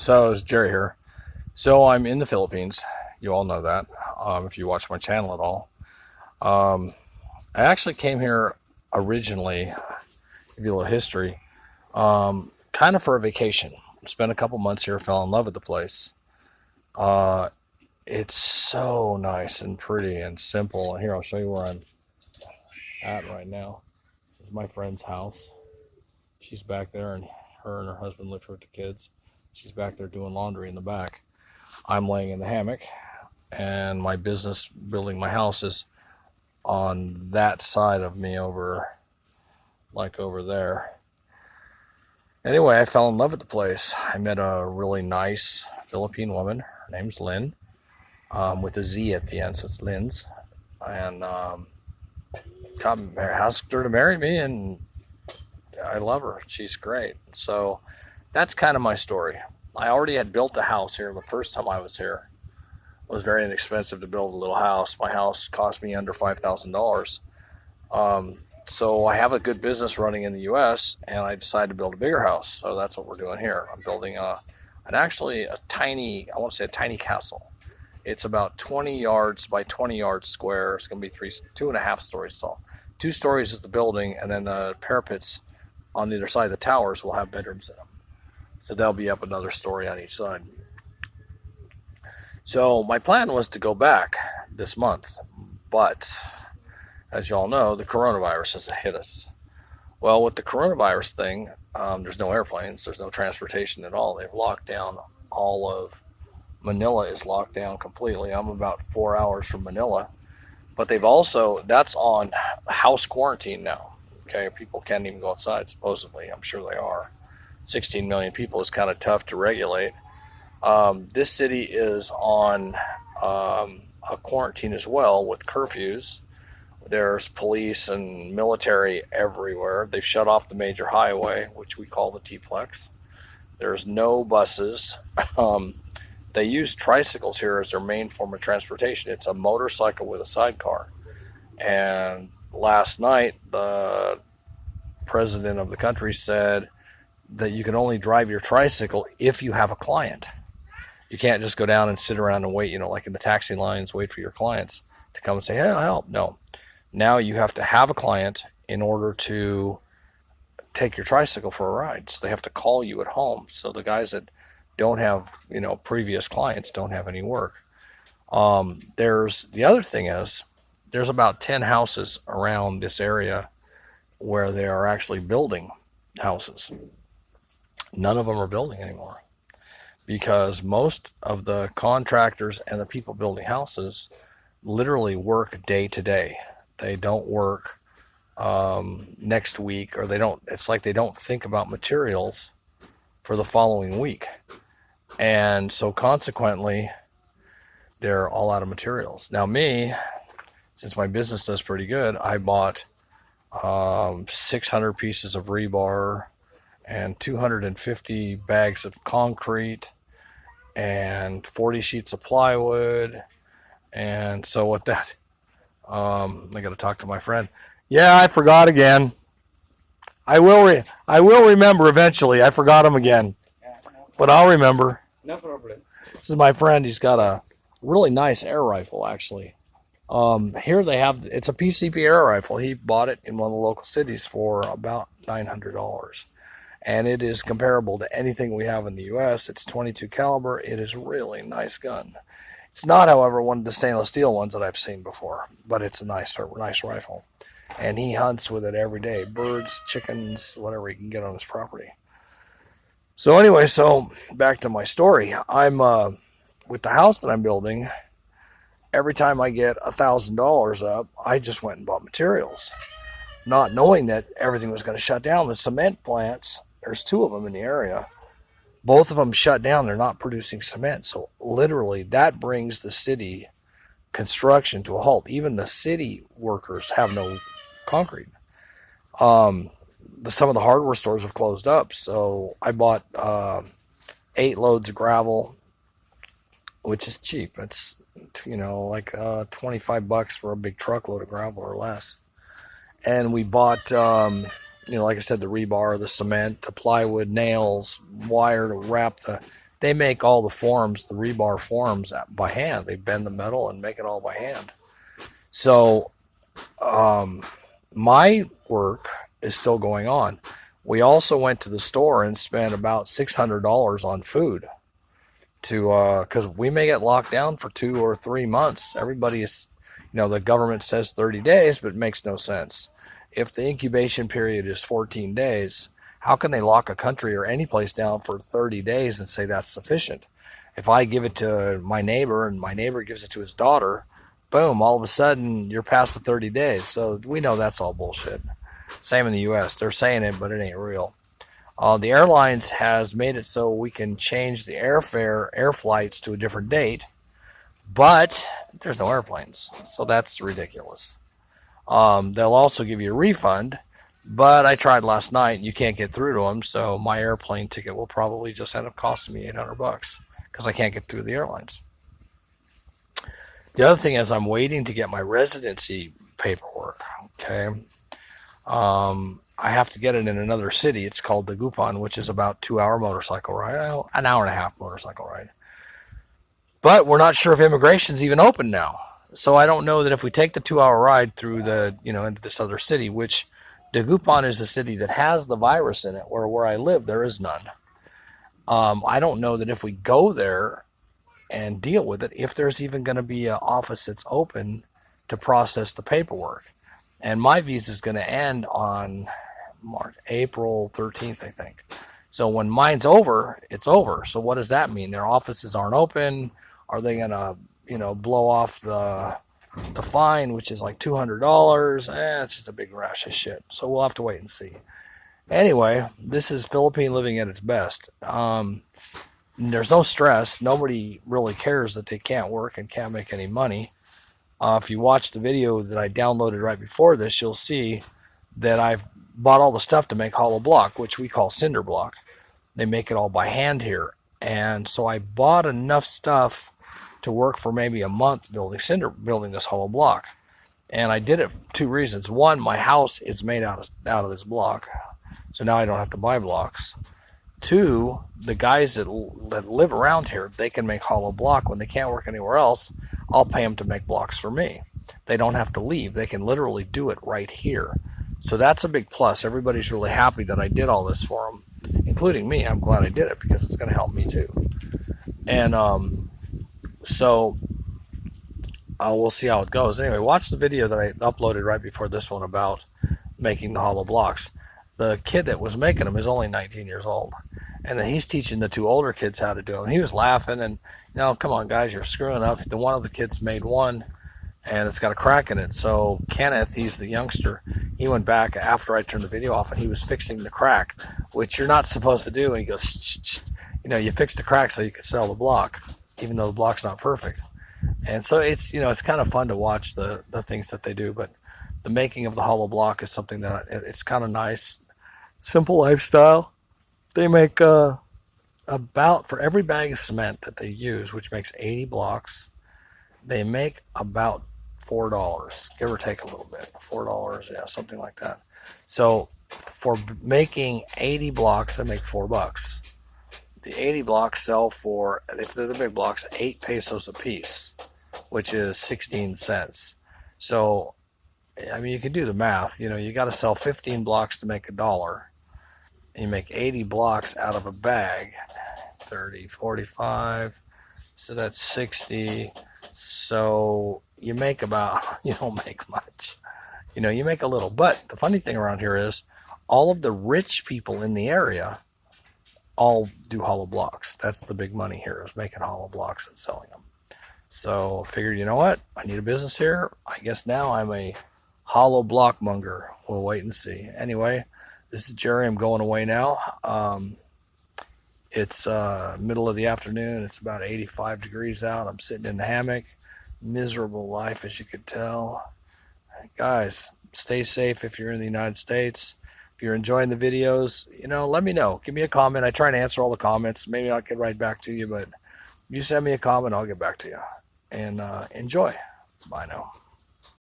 So it's Jerry here. So I'm in the Philippines. You all know that if you watch my channel at all. Um, I actually came here originally, give you a little history, kind of for a vacation. Spent a couple months here, fell in love with the place. Uh, it's so nice and pretty and simple. And here, I'll show you where I'm at right now. This is my friend's house. She's back there, and her husband live here with the kids. She's back there doing laundry in the back. I'm laying in the hammock, and my business building my house is on that side of me over there. Anyway, I fell in love with the place. I met a really nice Philippine woman. Her name's Lynn, with a Z at the end, so it's Lynn's. And asked her to marry me, and I love her. She's great. So that's kind of my story. I already had built a house here the first time I was here. It was very inexpensive to build a little house. My house cost me under $5,000. So I have a good business running in the U.S., and I decided to build a bigger house. So that's what we're doing here. I'm building a tiny, I want to say a tiny castle. It's about 20 yards by 20 yards square. It's going to be 2.5 stories tall. 2 stories is the building, and then the parapets on either side of the towers will have bedrooms in them. So they'll be up another story on each side. So my plan was to go back this month, but as you all know, the coronavirus has hit us. Well, with the coronavirus thing, there's no airplanes, there's no transportation at all. They've locked down all of Manila is locked down completely. I'm about 4 hours from Manila, but that's on house quarantine now. Okay, people can't even go outside, supposedly. I'm sure they are. 16 million people is kind of tough to regulate. This city is on a quarantine as well with curfews. There's police and military everywhere. They've shut off the major highway, which we call the T-Plex. There's no buses. They use tricycles here as their main form of transportation. It's a motorcycle with a sidecar. And last night, the president of the country said that you can only drive your tricycle if you have a client. You can't just go down and sit around and wait, like in the taxi lines, wait for your clients to come and say, hey, I'll help. No. Now you have to have a client in order to take your tricycle for a ride. So they have to call you at home. So the guys that don't have, previous clients don't have any work. The other thing is, there's about 10 houses around this area where they are actually building houses. None of them are building anymore because most of the contractors and the people building houses literally work day to day. They don't work next week, or it's like they don't think about materials for the following week. And so consequently, they're all out of materials. Now me, since my business does pretty good, I bought 600 pieces of rebar and 250 bags of concrete and 40 sheets of plywood. And so with that, I got to talk to my friend. Yeah, I forgot again. I will remember eventually. I forgot him again, but I'll remember. No problem. This is my friend. He's got a really nice air rifle, actually. Here it's a PCP air rifle. He bought it in one of the local cities for about $900. And it is comparable to anything we have in the U.S. It's 22 caliber. It is really nice gun. It's not, however, one of the stainless steel ones that I've seen before, but it's a nice rifle. And he hunts with it every day. Birds, chickens, whatever he can get on his property. So anyway, back to my story. I'm with the house that I'm building. Every time I get $1,000 up, I just went and bought materials, not knowing that everything was going to shut down. The cement plants, there's 2 of them in the area. Both of them shut down. They're not producing cement. So literally that brings the city construction to a halt. Even the city workers have no concrete. Some of the hardware stores have closed up. So I bought 8 loads of gravel, which is cheap. It's, like $25 for a big truckload of gravel or less. And we bought, like I said, the rebar, the cement, the plywood, nails, wire to wrap the they make all the forms, the rebar forms by hand. They bend the metal and make it all by hand. So my work is still going on. We also went to the store and spent about $600 on food because we may get locked down for 2 or 3 months. Everybody is, the government says 30 days, but it makes no sense. If the incubation period is 14 days, how can they lock a country or any place down for 30 days and say that's sufficient? If I give it to my neighbor and my neighbor gives it to his daughter, boom, all of a sudden you're past the 30 days. So we know that's all bullshit. Same in the U.S. They're saying it, but it ain't real. The airlines has made it so we can change the air flights to a different date, but there's no airplanes. So that's ridiculous. They'll also give you a refund, but I tried last night and you can't get through to them. So my airplane ticket will probably just end up costing me $800 because I can't get through the airlines. The other thing is I'm waiting to get my residency paperwork. Okay. I have to get it in another city. It's called Dagupan, which is about 2-hour motorcycle ride, an hour and a half motorcycle ride. But we're not sure if immigration's even open now. So I don't know that if we take the 2-hour ride through into this other city, which Dagupan is a city that has the virus in it, where I live, there is none. I don't know that if we go there and deal with it, if there's even going to be an office that's open to process the paperwork. And my visa is going to end on April 13th, I think. So when mine's over, it's over. So what does that mean? Their offices aren't open. Are they going to, blow off the fine, which is like $200? It's just a big rash of shit. So we'll have to wait and see. Anyway, this is Philippine living at its best. There's no stress. Nobody really cares that they can't work and can't make any money. If you watch the video that I downloaded right before this, you'll see that I've bought all the stuff to make hollow block, which we call cinder block. They make it all by hand here. And so I bought enough stuff to work for maybe a month building this hollow block. And I did it for 2 reasons. One, my house is made out of this block. So now I don't have to buy blocks. 2, the guys that live around here, they can make hollow block. When they can't work anywhere else, I'll pay them to make blocks for me. They don't have to leave. They can literally do it right here. So that's a big plus. Everybody's really happy that I did all this for them, including me. I'm glad I did it because it's going to help me too. And so we'll see how it goes. Anyway, watch the video that I uploaded right before this one about making the hollow blocks. The kid that was making them is only 19 years old. And then he's teaching the 2 older kids how to do them. He was laughing and, come on, guys, you're screwing up. The one of the kids made one, and it's got a crack in it. So Kenneth, he's the youngster, he went back after I turned the video off, and he was fixing the crack, which you're not supposed to do. And he goes, shh. You fix the crack so you can sell the block, even though the block's not perfect. And so it's, it's kind of fun to watch the things that they do. But the making of the hollow block is something that it's kind of nice. Simple lifestyle. They make about, for every bag of cement that they use, which makes 80 blocks, they make about $4, give or take a little bit. $4, yeah, something like that. So for making 80 blocks, they make $4. The 80 blocks sell for, if they're the big blocks, 8 pesos a piece, which is 16 cents. So, you can do the math. You got to sell 15 blocks to make $1. You make 80 blocks out of a bag, 30, 45, so that's 60. So you make you don't make much. You make a little. But the funny thing around here is all of the rich people in the area all do hollow blocks. That's the big money here, is making hollow blocks and selling them. So I figured, you know what? I need a business here. I guess now I'm a hollow block monger. We'll wait and see. Anyway, this is Jerry. I'm going away now. It's middle of the afternoon. It's about 85 degrees out. I'm sitting in the hammock. Miserable life, as you could tell. Guys, stay safe if you're in the United States. If you're enjoying the videos, let me know. Give me a comment. I try to answer all the comments. Maybe I'll get right back to you, but you send me a comment, I'll get back to you. And enjoy. Bye now.